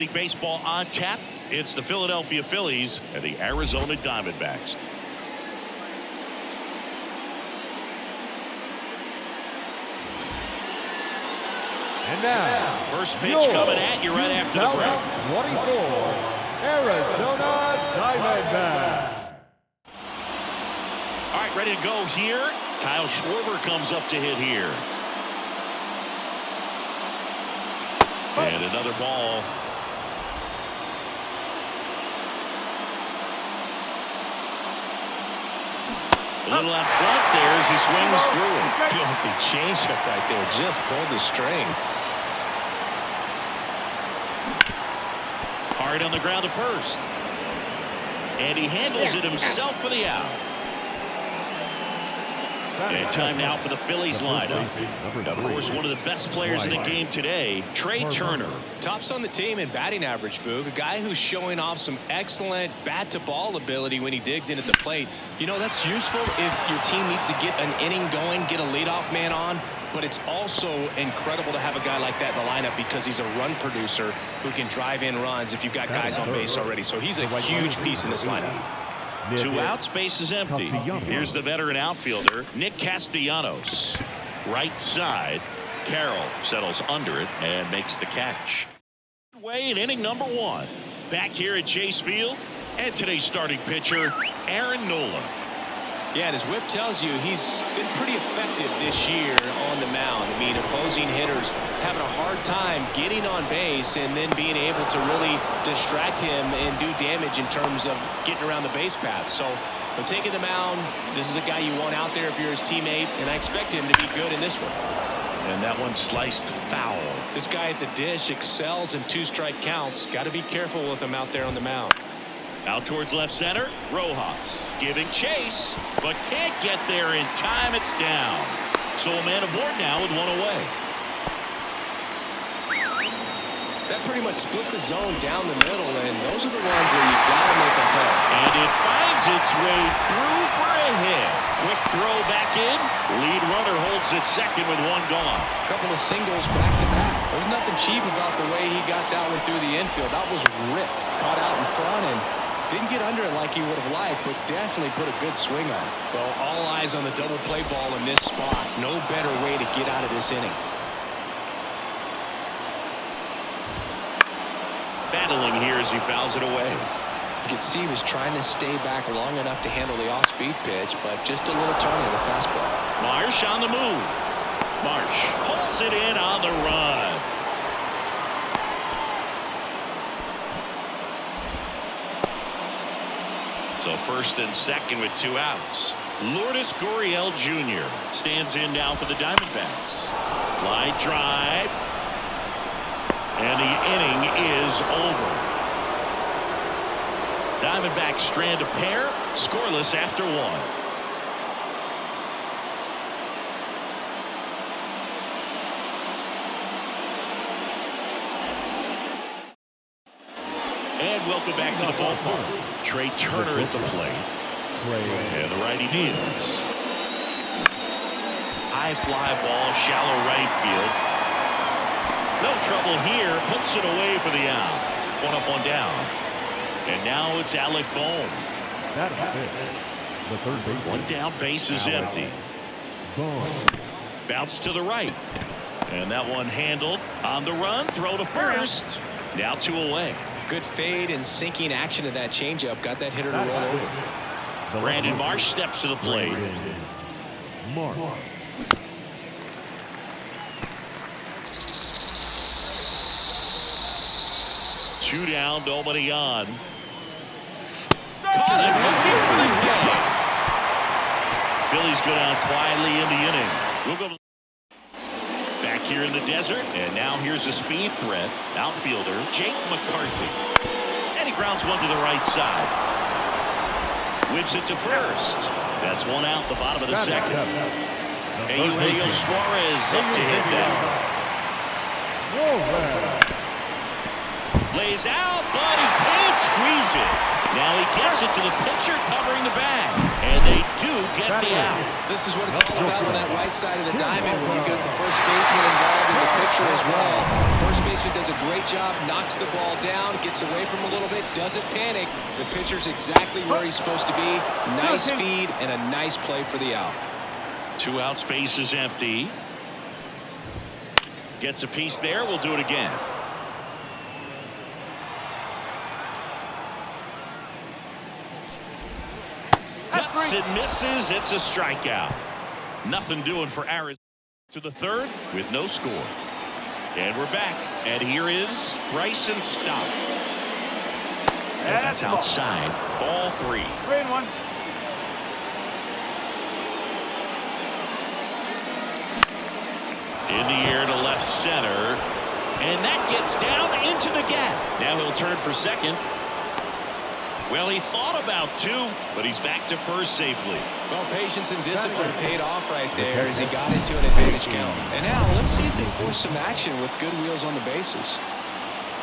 Baseball on tap. It's the Philadelphia Phillies and the Arizona Diamondbacks. And now, first pitch coming at you right after the break. 24, Arizona Diamondbacks. All right, ready to go here. Kyle Schwarber comes up to hit here. And another ball. A little out front there as he swings through it. Filthy changeup right there. Just pulled the string. Hard on the ground to first. And he handles it himself for the out. And time now for the Phillies lineup. Of course, one of the best players in the game today, Trey Turner. Tops on the team in batting average, Boog. A guy who's showing off some excellent bat-to-ball ability when he digs in at the plate. You know, that's useful if your team needs to get an inning going, get a leadoff man on. But it's also incredible to have a guy like that in the lineup because he's a run producer who can drive in runs if you've got guys on base already. So he's a huge piece in this lineup. 2 outs, base is empty. Here's the veteran outfielder, Nick Castellanos. Right side, Carroll settles under it and makes the catch. Way in inning number 1. Back here at Chase Field, and today's starting pitcher, Aaron Nola. Yeah, and his whip tells you he's been pretty effective this year on the mound. I mean, opposing hitters having a hard time getting on base and then being able to really distract him and do damage in terms of getting around the base path. So when taking the mound, this is a guy you want out there if you're his teammate, and I expect him to be good in this one. And that one sliced foul. This guy at the dish excels in 2-strike counts. Got to be careful with him out there on the mound. Out towards left center, Rojas giving chase, but can't get there in time. It's down. So a man aboard now with 1 away. That pretty much split the zone down the middle, and those are the ones where you got to make a play. And it finds its way through for a hit. Quick throw back in. Lead runner holds it second with 1 gone. A couple of singles back to back. There's nothing cheap about the way he got that one through the infield. That was ripped. Caught out in front and didn't get under it like he would have liked, but definitely put a good swing on it. Well, all eyes on the double play ball in this spot. No better way to get out of this inning. Battling here as he fouls it away. You can see he was trying to stay back long enough to handle the off-speed pitch, but just a little turn of the fastball. Marsh on the move. Marsh pulls it in on the run. So first and second with 2 outs. Lourdes Gurriel Jr. stands in now for the Diamondbacks. Line drive. And the inning is over. Diamondbacks strand a pair, scoreless after 1. And welcome back to the ballpark. Trey Turner at the plate. And the righty deals. High fly ball, shallow right field. No trouble here. Puts it away for the out. 1 up, 1 down. And now it's Alec Bohm. The third base. 1 down, base is empty. Bounce to the right. And that one handled on the run. Throw to first. Now 2 away. Good fade and sinking action of that changeup. Got that hitter to roll over. Brandon Marsh steps to the plate. Marsh. Two down, nobody on. Caught it, looking for the hit. Phillies go down quietly in the inning. We'll go back here in the desert, and now here's a speed threat. Outfielder Jake McCarthy. And he grounds one to the right side. Whips it to first. That's 1 out, the bottom of the second. Eugenio Suarez up to hit that. Lays out, but he can't squeeze it. Now he gets it to the pitcher covering the bag. And they do get the out. This is what it's all about on that right side of the diamond when you get the first baseman involved and the pitcher as well. First baseman does a great job, knocks the ball down, gets away from him a little bit, doesn't panic. The pitcher's exactly where he's supposed to be. Nice feed and a nice play for the out. 2 outs, base is empty. Gets a piece there. We'll do it again. Cuts and misses. It's a strikeout. Nothing doing for Arizona. To the third with no score. And we're back. And here is Bryson Stott. And that's outside. Ball 3. 3-1. In the air to left center. And that gets down into the gap. Now he'll turn for second. Well, he thought about 2, but he's back to first safely. Well, patience and discipline paid off right there as he got into an advantage count. And now let's see if they force some action with good wheels on the bases.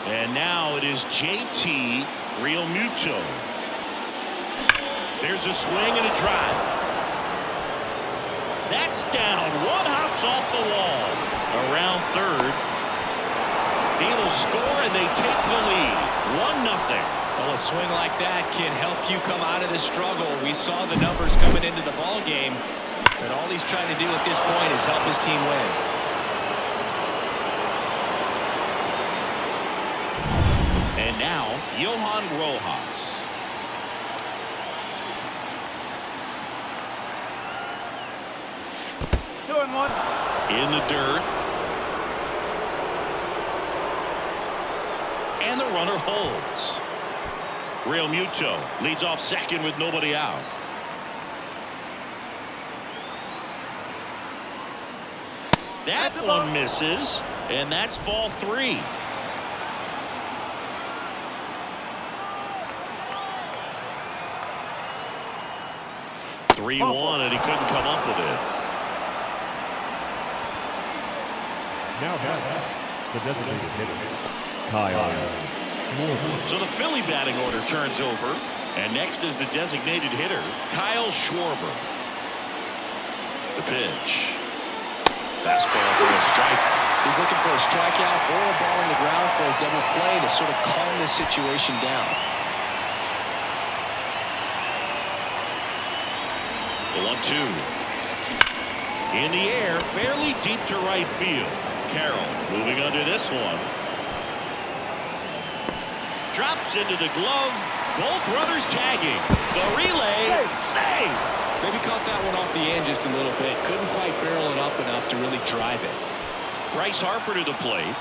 And now it is JT Realmuto. There's a swing and a drive. That's down. 1 hops off the wall. Around third. He'll score and they take the lead. 1-0. Well, a swing like that can help you come out of the struggle. We saw the numbers coming into the ball game, and all he's trying to do at this point is help his team win. And now, Johan Rojas. Doing one. In the dirt. And the runner holds. Realmuto leads off second with nobody out. That one misses, and that's ball 3. (3-1), and he couldn't come up with it. Now the designated hitter, Kyle. So the Philly batting order turns over, and next is the designated hitter, Kyle Schwarber. The pitch. Fastball for a strike. He's looking for a strikeout or a ball on the ground for a double play to sort of calm this situation down. The 1-2. In the air, fairly deep to right field. Carroll moving under this one. Drops into the glove. Both runners tagging. The relay. Save. Maybe caught that one off the end just a little bit. Couldn't quite barrel it up enough to really drive it. Bryce Harper to the plate.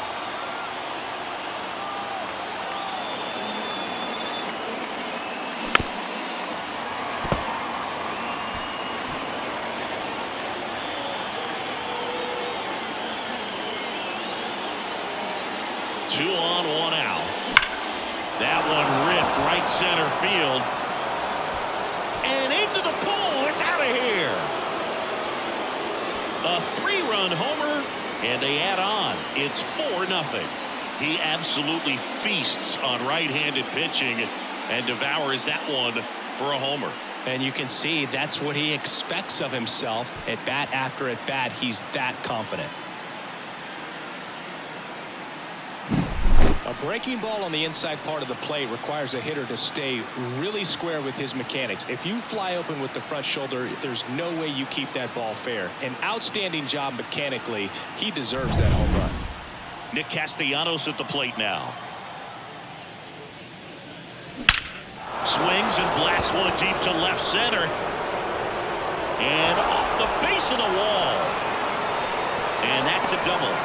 Two on, 1 out. That one ripped right center field. And into the pool. It's out of here. A 3-run homer, and they add on. It's 4-0. He absolutely feasts on right-handed pitching and devours that one for a homer. And you can see that's what he expects of himself. At bat after at bat, he's that confident. A breaking ball on the inside part of the plate requires a hitter to stay really square with his mechanics. If you fly open with the front shoulder, there's no way you keep that ball fair. An outstanding job mechanically. He deserves that home run. Nick Castellanos at the plate now. Swings and blasts one deep to left center. And off the base of the wall. And that's a double.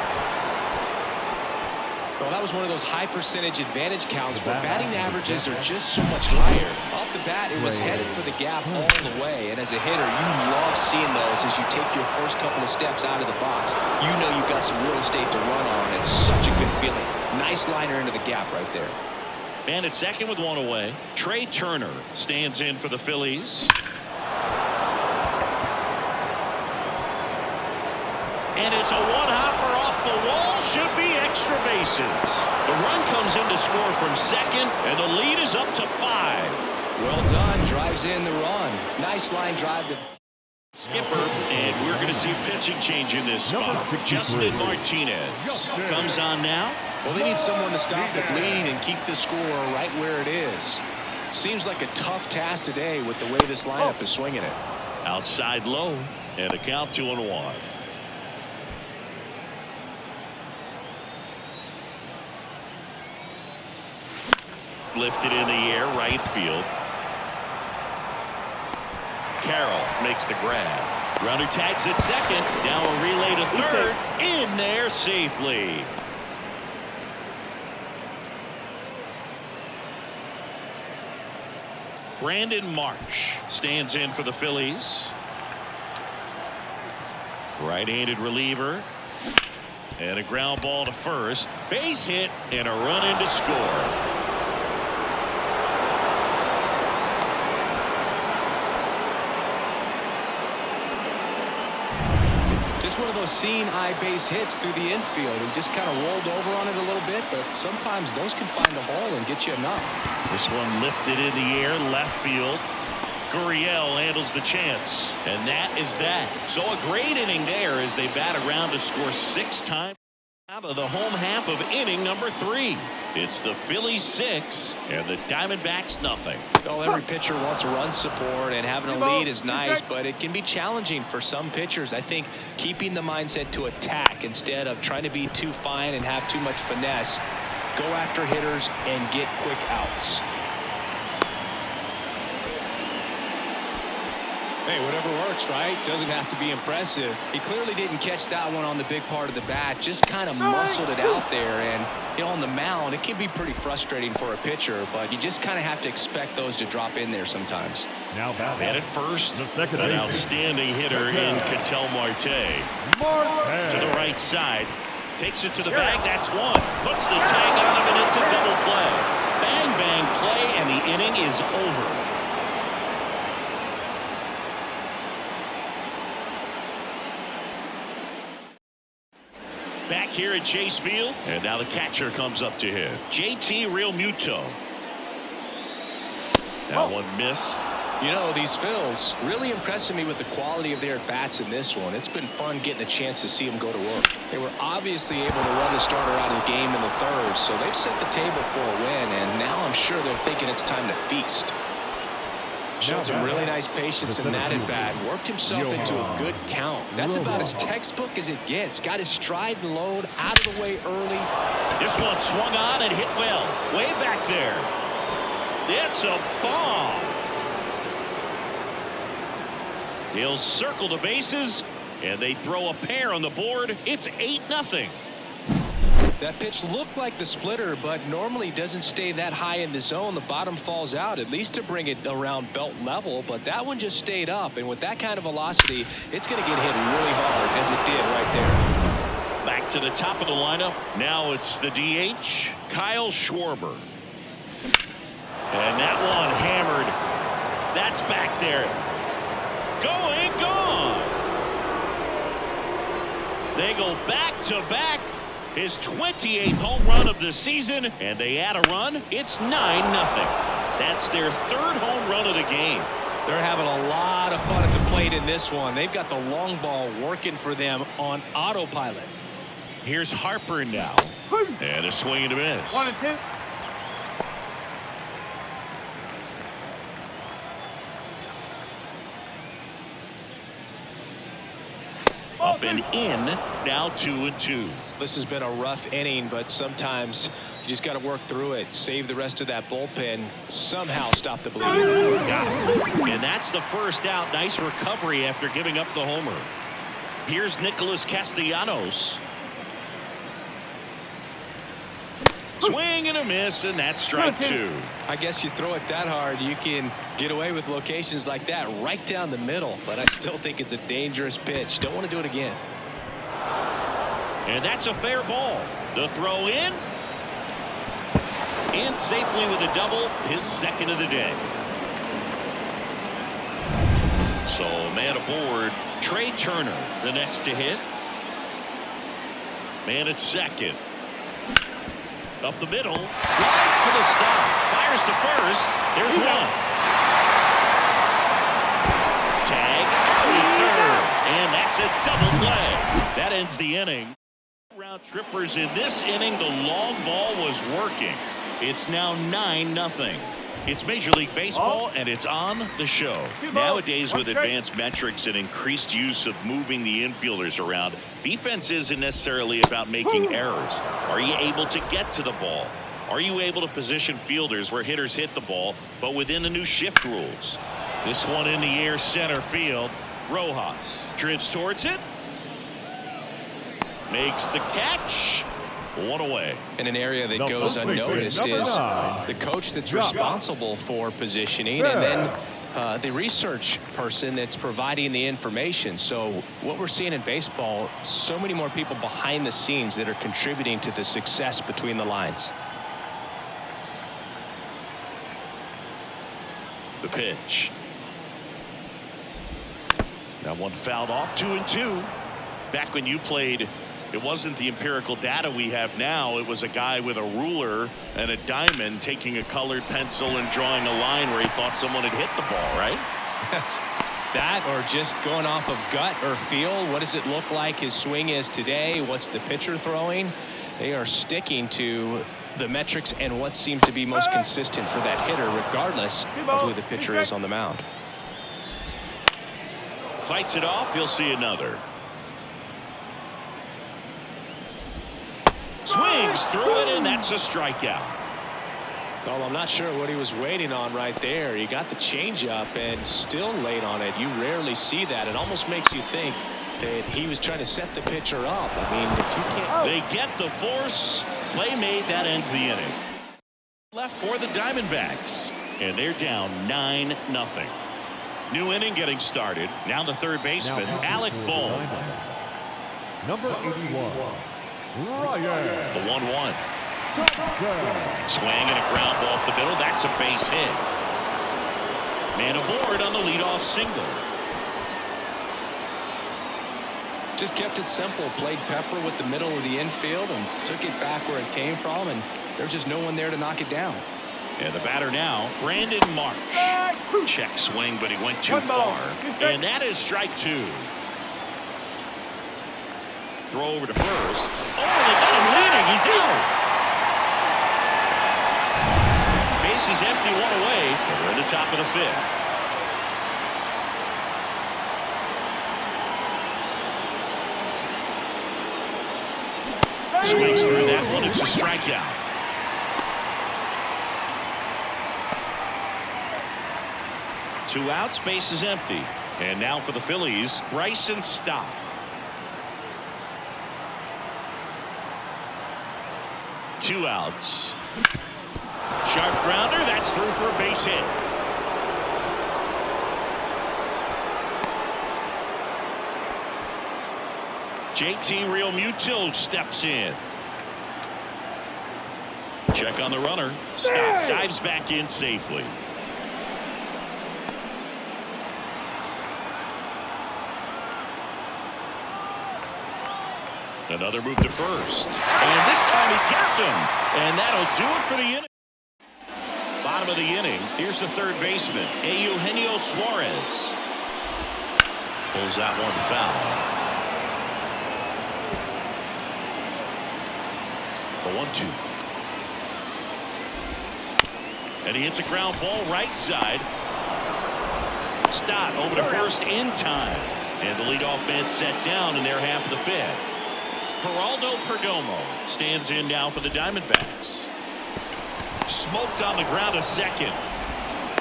Well, that was one of those high percentage advantage counts where batting averages are just so much higher. Off the bat, it was headed for the gap all the way. And as a hitter, you love seeing those as you take your first couple of steps out of the box. You know you've got some real estate to run on. It's such a good feeling. Nice liner into the gap right there. And at second with 1 away, Trey Turner stands in for the Phillies. And it's a 1-hopper off the wall. Should be extra. extra bases. The run comes in to score from second, and the lead is up to 5. Well done. Drives in the run. Nice line drive to Skipper, and we're going to see a pitching change in this spot. Justin Martinez comes on now. Well, they need someone to stop the bleeding and keep the score right where it is. Seems like a tough task today with the way this lineup is swinging it. Outside low, and a count 2-1. Lifted in the air, right field. Carroll makes the grab. Runner tags at second. Now a relay to third. In there safely. Brandon Marsh stands in for the Phillies. Right-handed reliever. And a ground ball to first. Base hit and a run in to score. Just one of those seeing eye base hits through the infield. He just kind of rolled over on it a little bit, but sometimes those can find a hole and get you enough. This one lifted in the air, left field. Gurriel handles the chance, and that is that. So a great inning there as they bat around to score 6 times out of the home half of inning number 3. It's the Phillies 6 and the Diamondbacks nothing. Well, every pitcher wants run support, and having a lead is nice, but it can be challenging for some pitchers. I think keeping the mindset to attack instead of trying to be too fine and have too much finesse. Go after hitters and get quick outs. Hey, whatever works, right? Doesn't have to be impressive. He clearly didn't catch that one on the big part of the bat. Just kind of muscled it out there. And, you know, on the mound, it can be pretty frustrating for a pitcher, but you just kind of have to expect those to drop in there sometimes. Now batting. And at first, second an outstanding hitter in Ketel Marte. To the right side. Takes it to the bag. That's one. Puts the tag on him, and it's a double play. Bang, bang play, and the inning is over. Back here at Chase Field, and now the catcher comes up to him. JT Realmuto. That one missed. You know, these Phils really impressing me with the quality of their bats in this one. It's been fun getting a chance to see them go to work. They were obviously able to run the starter out of the game in the third, so they've set the table for a win, and now I'm sure they're thinking it's time to feast. Showed some really nice patience in that at bat. Worked himself into a good count. That's about as textbook as it gets. Got his stride and load out of the way early. This one swung on and hit well. Way back there. It's a bomb. He'll circle the bases, and they throw a pair on the board. It's 8-0. That pitch looked like the splitter, but normally doesn't stay that high in the zone. The bottom falls out, at least to bring it around belt level, but that one just stayed up, and with that kind of velocity, it's going to get hit really hard, as it did right there. Back to the top of the lineup. Now it's the DH, Kyle Schwarber. And that one hammered. That's back there. Going, gone. They go back to back. His 28th home run of the season, and they add a run. It's 9-0. That's their 3rd home run of the game. They're having a lot of fun at the plate in this one. They've got the long ball working for them on autopilot. Here's Harper now. And a swing and a miss. 1-2. Up and in, now 2-2. This has been a rough inning, but sometimes you just got to work through it. Save the rest of that bullpen. Somehow stop the bleeding. And that's the first out. Nice recovery after giving up the homer. Here's Nicholas Castellanos. Swing and a miss, and that's strike 2. I guess you throw it that hard, you can get away with locations like that right down the middle, but I still think it's a dangerous pitch. Don't want to do it again. And that's a fair ball. The throw in safely with a double, his 2nd of the day. So man aboard, Trey Turner, the next to hit. Man at second. Up the middle. Slides for the stop. Fires to first. There's one. Tag. Early third. And that's a double play. That ends the inning. Round trippers in this inning. The long ball was working. It's now 9-0. It's Major League Baseball, and it's on the show. Nowadays, with advanced metrics and increased use of moving the infielders around, defense isn't necessarily about making errors. Are you able to get to the ball? Are you able to position fielders where hitters hit the ball, but within the new shift rules? This one in the air, center field. Rojas drifts towards it. Makes the catch. One away. In an area that goes unnoticed is the coach that's responsible for positioning, and then the research person that's providing the information. So what we're seeing in baseball, so many more people behind the scenes that are contributing to the success between the lines. The pitch. That one fouled off. 2-2. Back when you played, it wasn't the empirical data we have now. It was a guy with a ruler and a diamond taking a colored pencil and drawing a line where he thought someone had hit the ball, right? That, or just going off of gut or feel. What does it look like his swing is today? What's the pitcher throwing? They are sticking to the metrics and what seems to be most consistent for that hitter, regardless of who the pitcher is on the mound. Fights it off. You'll see another. Swings through it, and that's a strikeout. Well, I'm not sure what he was waiting on right there. He got the changeup and still laid on it. You rarely see that. It almost makes you think that he was trying to set the pitcher up. I mean, if you can't. They get the force. Play made. That ends the inning. Left for the Diamondbacks, and they're down 9-0. New inning getting started. Now the third baseman, Alec Bohm. Number 81. The 1-1. Swing and a ground ball up the middle. That's a base hit. Man aboard on the leadoff single. Just kept it simple. Played pepper with the middle of the infield and took it back where it came from, and there's just no one there to knock it down. And the batter now, Brandon Marsh. Check swing, but he went too far. And that is strike two. Throw over to first. Oh, they got him leading. He's out. Base is empty, one away. And we're at the top of the fifth. Swings through that one. It's a strikeout. Two outs, base is empty. And now for the Phillies, Bryson Stott. Two outs. Sharp grounder. That's through for a base hit. JT Realmuto steps in. Check on the runner. Stop. Dives back in safely. Another move to first. And this time he gets him. And that'll do it for the inning. Bottom of the inning. Here's the third baseman, Eugenio Suarez. Pulls that one foul. The 1-2. And he hits a ground ball right side. Stott over to first in time. And the leadoff man set down in their half of the fifth. Geraldo Perdomo stands in now for the Diamondbacks. Smoked on the ground a second.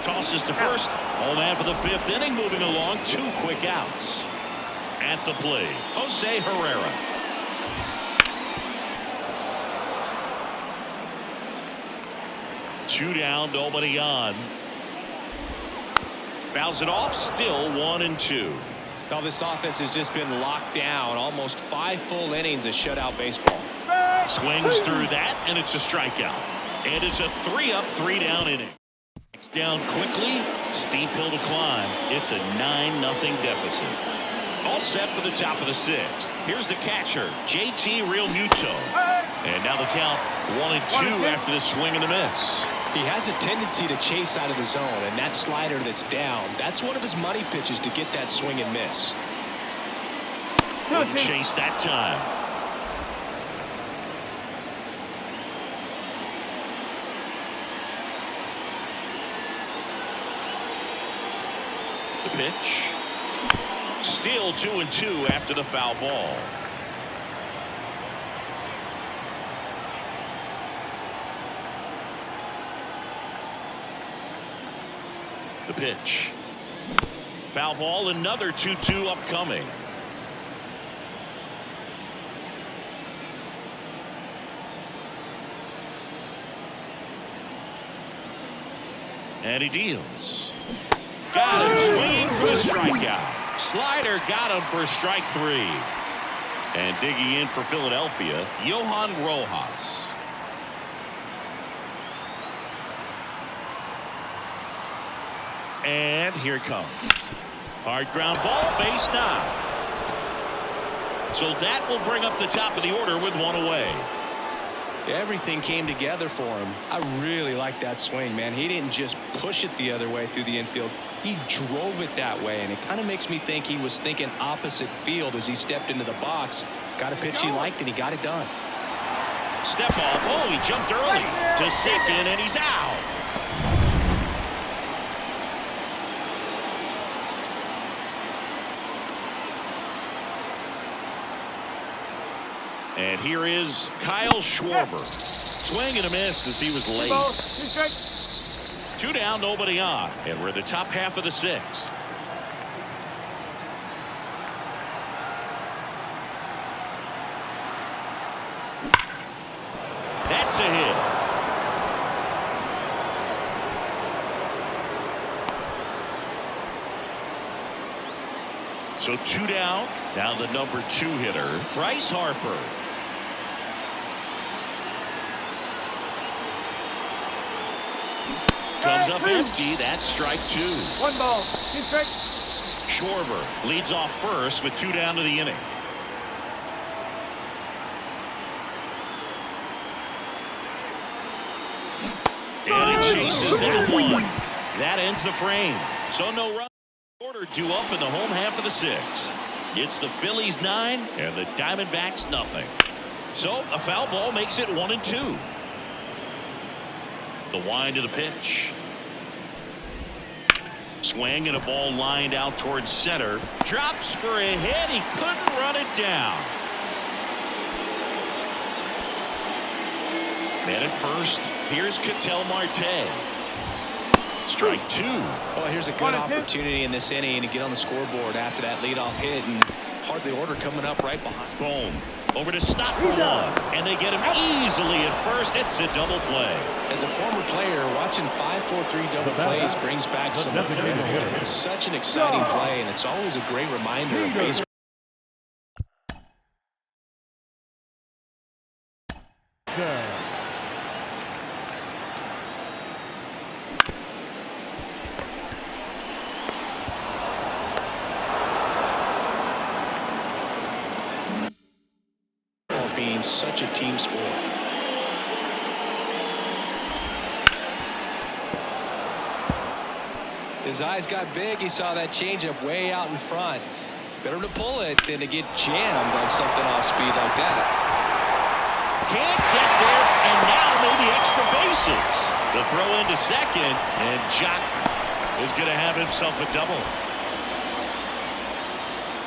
Tosses to first. Home man for the fifth inning, moving along. Two quick outs. At the plate, Jose Herrera. Two down, nobody on. Fouls it off, still 1-2. Well, this offense has just been locked down. Almost 5 full innings of shutout baseball. Swings through that, and it's a strikeout. And it's a 3-up, 3-down inning. Down quickly, steep hill to climb. It's a 9-0 deficit. All set for the top of the sixth. Here's the catcher, JT Realmuto. And now the count 1-2 after the swing and the miss. He has a tendency to chase out of the zone, and that slider that's down, that's one of his money pitches to get that swing and miss. Wouldn't chase that time. The pitch. Still 2-2 after the foul ball. The pitch. Foul ball, another 2-2 upcoming. And he deals. Got him swinging for the strikeout. Slider got him for strike 3. And digging in for Philadelphia, Johan Rojas. And here it comes. Hard ground ball, base 9. So that will bring up the top of the order with 1 away. Everything came together for him. I really like that swing, man. He didn't just push it the other way through the infield. He drove it that way, and it kind of makes me think he was thinking opposite field as he stepped into the box. Got a pitch he liked, and he got it done. Step off. Oh, he jumped early to second, and he's out. And here is Kyle Schwarber. Swing and a miss as he was late. 2 down, nobody on. And we're in the top half of the 6th. That's a hit. So 2 down. Now the number 2 hitter, Bryce Harper. Comes up empty. That's strike 2. 1 ball, 2 strikes. Schwarber leads off first with 2 down to the inning. And it chases that one. That ends the frame. So no run. Order due up in the home half of the 6th. It's the Phillies 9 and the Diamondbacks nothing. So a foul ball makes it 1-2. The wind of the pitch. Swing and a ball lined out towards center. Drops for a hit. He couldn't run it down. And at first, here's Ketel Marte. Strike 2. Well, here's a good opportunity in this inning to get on the scoreboard after that leadoff hit, and hardly order coming up right behind. Boom. Over to stop for 1. And they get him easily at first. It's a double play. As a former player, watching 5-4-3 double plays brings back some adrenaline. It's such an exciting play, and it's always a great reminder of baseball. Being such a team sport. His eyes got big. He saw that changeup way out in front. Better to pull it than to get jammed on something off speed like that. Can't get there, and now maybe extra bases. The throw into second, and Jock is going to have himself a double.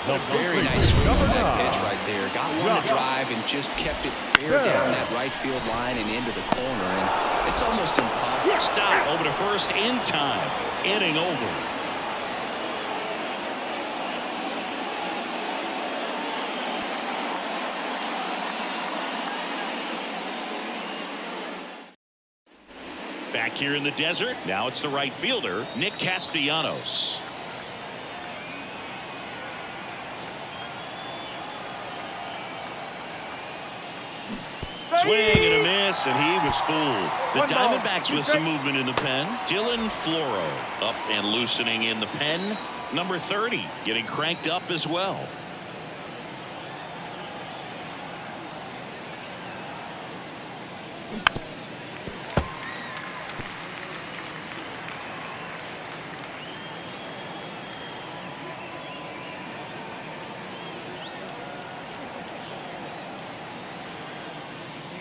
A very nice swing on that pitch right there. Got one to drive and just kept it fair down that right field line and into the corner. And it's almost impossible. Stop over to first in time. Inning over. Back here in the desert. Now it's the right fielder, Nick Castellanos. Swing and a miss, and he was fooled. The Diamondbacks with some movement in the pen. Dylan Floro up and loosening in the pen. Number 30 getting cranked up as well.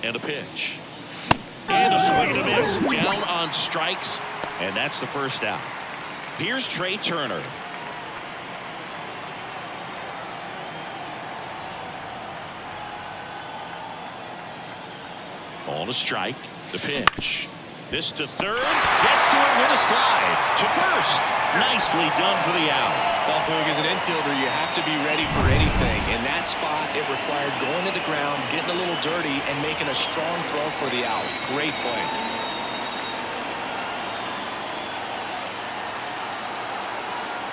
And a pitch. And a swing and a miss. Down on strikes. And that's the first out. Here's Trey Turner. Ball to strike. The pitch. This to third. Gets to it with a slide. To first. Nicely done for the out. Well, Boog, as an infielder, you have to be ready for anything. In that spot, it required going to the ground, getting a little dirty, and making a strong throw for the out. Great play.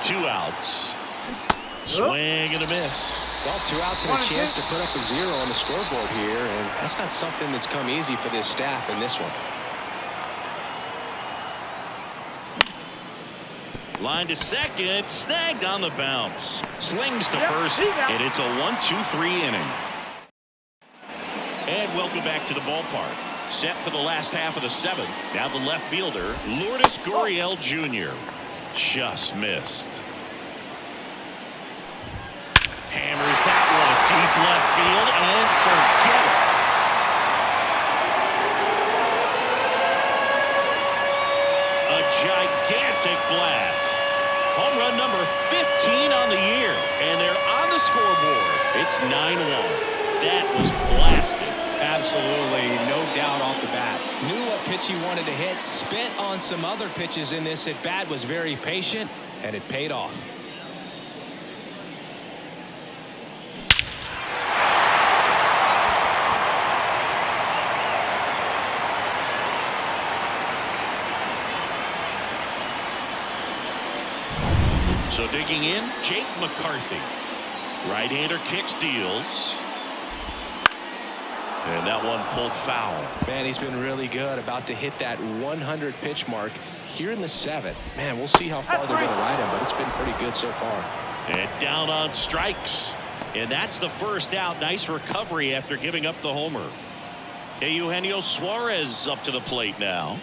Two outs. Swing and a miss. Well, 2 outs and a chance to put up a 0 on the scoreboard here, and that's not something that's come easy for this staff in this one. Line to second, snagged on the bounce. Slings to first, and it's a 1-2-3 inning. And welcome back to the ballpark. Set for the last half of the 7th. Now the left fielder, Lourdes Gurriel Jr. Just missed. Hammers that one deep left field, and forget it. A gigantic blast. Home run number 15 on the year, and they're on the scoreboard. It's 9-1. That was blasted. Absolutely, no doubt off the bat. Knew what pitch he wanted to hit, spit on some other pitches in this at bat, was very patient, and it paid off. So digging in, Jake McCarthy. Right-hander kicks, deals. And that one pulled foul. Man, he's been really good. About to hit that 100 pitch mark here in the 7th. Man, we'll see how far they're going to ride him, but it's been pretty good so far. And down on strikes. And that's the first out. Nice recovery after giving up the homer. Eugenio Suarez up to the plate now.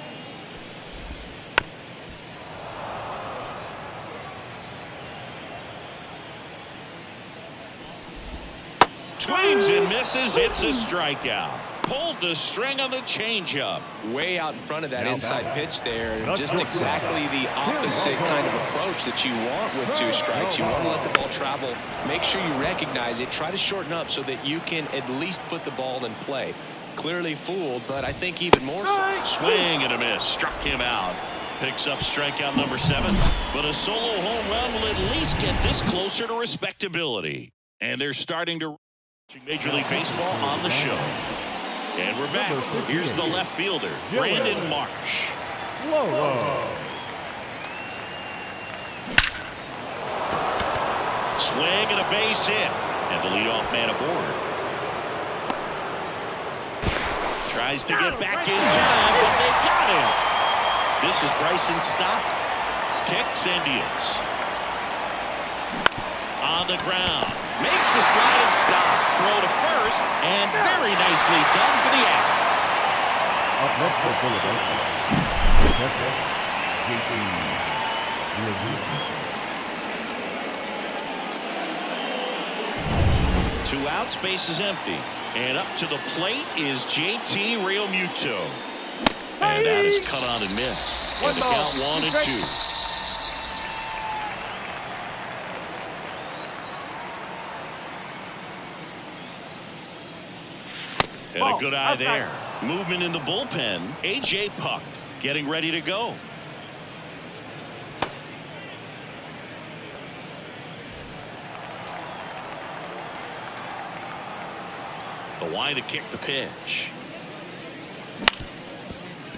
Swings and misses. It's a strikeout. Pulled the string on the changeup. Way out in front of that inside pitch there. Just exactly the opposite kind of approach that you want with 2 strikes. You want to let the ball travel. Make sure you recognize it. Try to shorten up so that you can at least put the ball in play. Clearly fooled, but I think even more so. Swing and a miss. Struck him out. Picks up strikeout number 7. But a solo home run will at least get this closer to respectability. And they're starting to Major League Baseball on the show. And we're back. Here's the left fielder, Brandon Marsh. Swing and a base hit. And the leadoff man aboard. Tries to get back in time, but they got him. This is Bryson Stott. Kicks and deals. On the ground. Makes a sliding stop. Throw to first, and very nicely done for the out. Up next for Philadelphia, JT. 2 outs, base is empty. And up to the plate is JT Realmuto. And that is cut on and missed. And the count 1-2. And a good eye there. Movement in the bullpen. A.J. Puck getting ready to go. The wide to kick the pitch.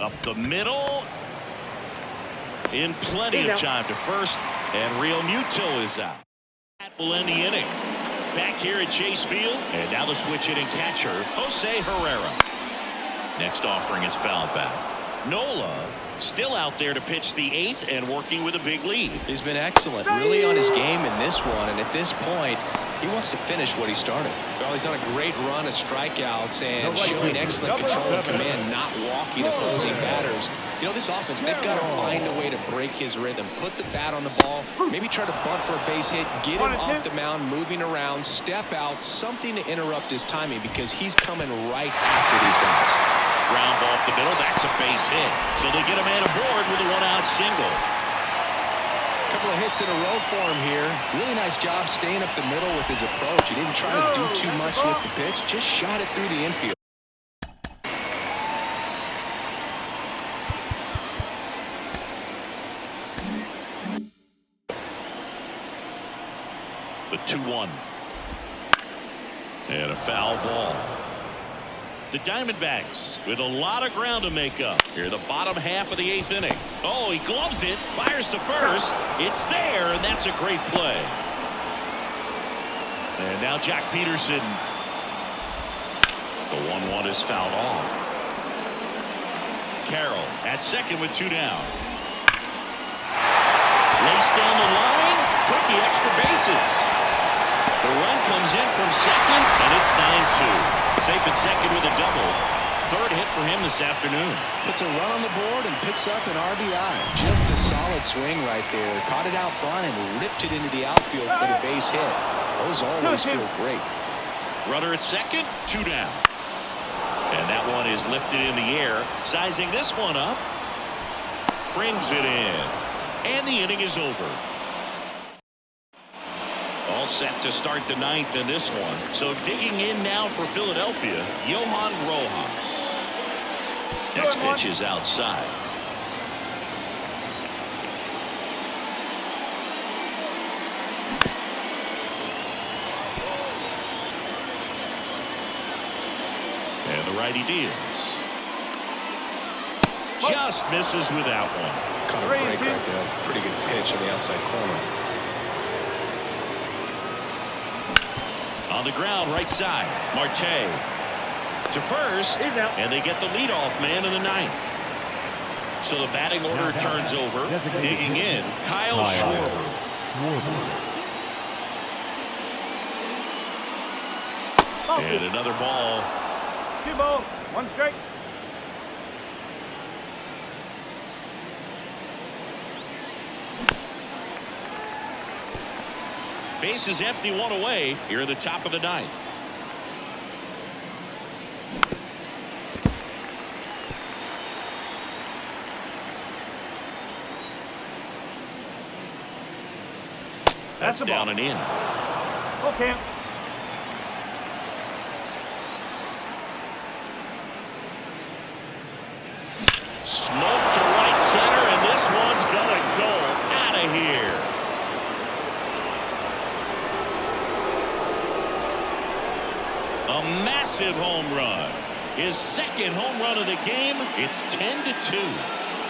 Up the middle. In plenty of time to first. And Realmuto is out. That will end the inning. Back here at Chase Field, and now the switch hitting catcher, Jose Herrera. Next offering is fouled back. Nola still out there to pitch the 8th and working with a big lead. He's been excellent, really on his game in this one, and at this point, he wants to finish what he started. Well, he's on a great run of strikeouts and showing excellent control and command, not walking opposing batters. You know, this offense, they've got to find a way to break his rhythm, put the bat on the ball, maybe try to bunt for a base hit, get him off the mound, moving around, step out, something to interrupt his timing because he's coming right after these guys. Ground ball up the middle. That's a base hit. So they get a man aboard with a one-out single. Couple of hits in a row for him here. Really nice job staying up the middle with his approach. He didn't try to do too much with the pitch, just shot it through the infield. The 2-1. And a foul ball. The Diamondbacks with a lot of ground to make up. Here the bottom half of the 8th inning. Oh, he gloves it, fires to first. It's there, and that's a great play. And now Jack Peterson. The 1-1 is fouled off. Carroll at second with 2 down. Laced down the line, put the extra bases. The run comes in from second, and it's 9-2. Safe at second with a double. Third hit for him this afternoon. Puts a run on the board and picks up an RBI. Just a solid swing right there. Caught it out front and ripped it into the outfield for the base hit. Those always feel great. Runner at second, 2 down. And that one is lifted in the air. Sizing this one up. Brings it in. And the inning is over. All set to start the 9th in this one. So digging in now for Philadelphia, Johan Rojas. Next pitch is outside. And the righty deals. Just misses with that one. Caught a break right there. Pretty good pitch on the outside corner. On the ground, right side. Marte to first, and they get the leadoff man in the 9th. So the batting order turns over. Digging in, Kyle Schwarber. And another ball. 2 balls, 1 strike. Base is empty, 1 away here at the top of the 9th. That's down and in. Okay. Smoke to right center, and this one's gonna go out of here. A massive home run. His second home run of the game. It's 10-2.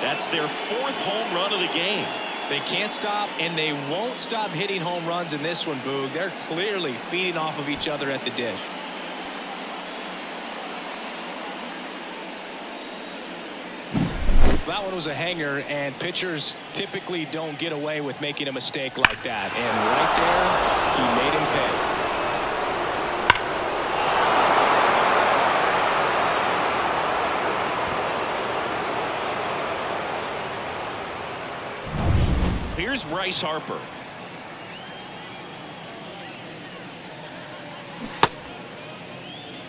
That's their 4th home run of the game. They can't stop, and they won't stop hitting home runs in this one, Boog. They're clearly feeding off of each other at the dish. That one was a hanger, and pitchers typically don't get away with making a mistake like that. And right there, he made him pay. Here's Bryce Harper.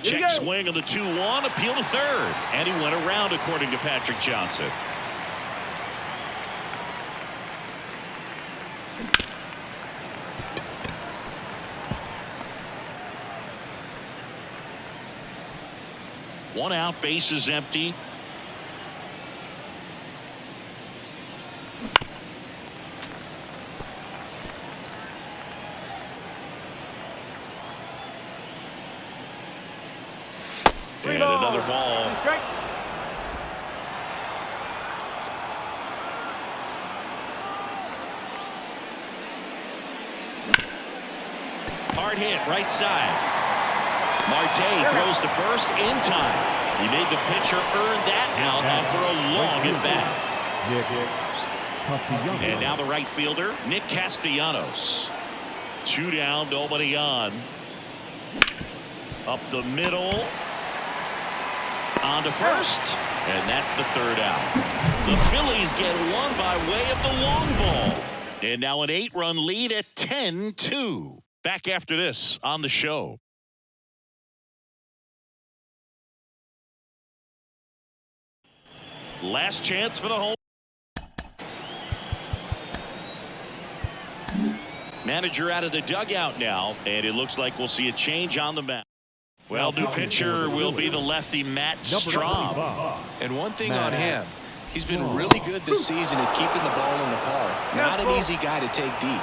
Check swing on the 2-1, appeal to third. And he went around, according to Patrick Johnson. One out, base is empty. And another ball. Hard hit, right side. Marte throws to first in time. He made the pitcher earn that out after a long at bat. And now the right fielder, Nick Castellanos. 2 down, nobody on. Up the middle. On to first, and that's the 3rd out. The Phillies get one by way of the long ball. And now an 8-run lead at 10-2. Back after this on the show. Last chance for the home. Manager out of the dugout now, and it looks like we'll see a change on the mound. Well, new pitcher will be the lefty Matt Strahm. And one thing on him, he's been really good this season at keeping the ball in the park. Not an easy guy to take deep.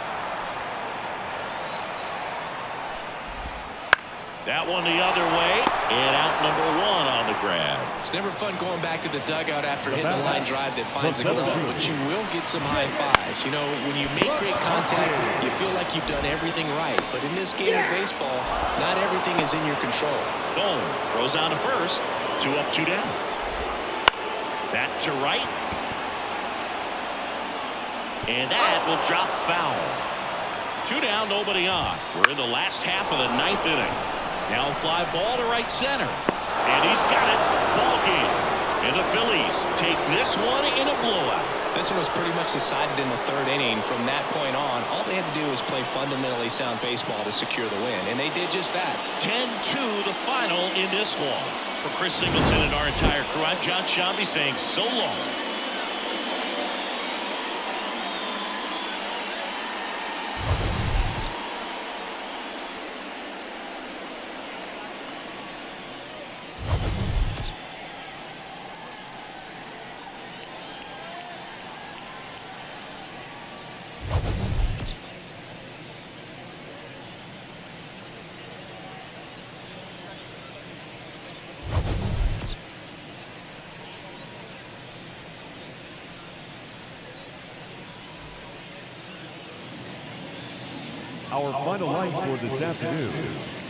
That one the other way, and out number 1 on the grab. It's never fun going back to the dugout after hitting a line drive that finds a glove, but you will get some high fives. You know, when you make great contact, you feel like you've done everything right. But in this game of baseball, not everything is in your control. Boom. Throws on to first. 2 up, 2 down. That to right. And that will drop foul. 2 down, nobody on. We're in the last half of the 9th inning. Now fly ball to right center. And he's got it. Ball game. And the Phillies take this one in a blowout. This one was pretty much decided in the 3rd inning. From that point on, all they had to do was play fundamentally sound baseball to secure the win. And they did just that. 10-2 the final in this one. For Chris Singleton and our entire crew, I'm John Shambi saying so long. Our final lines for this afternoon.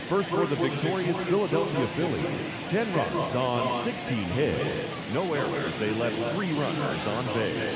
First for the victorious Philadelphia Phillies, 10 runs on 16 hits. No errors, they left 3 runners on base.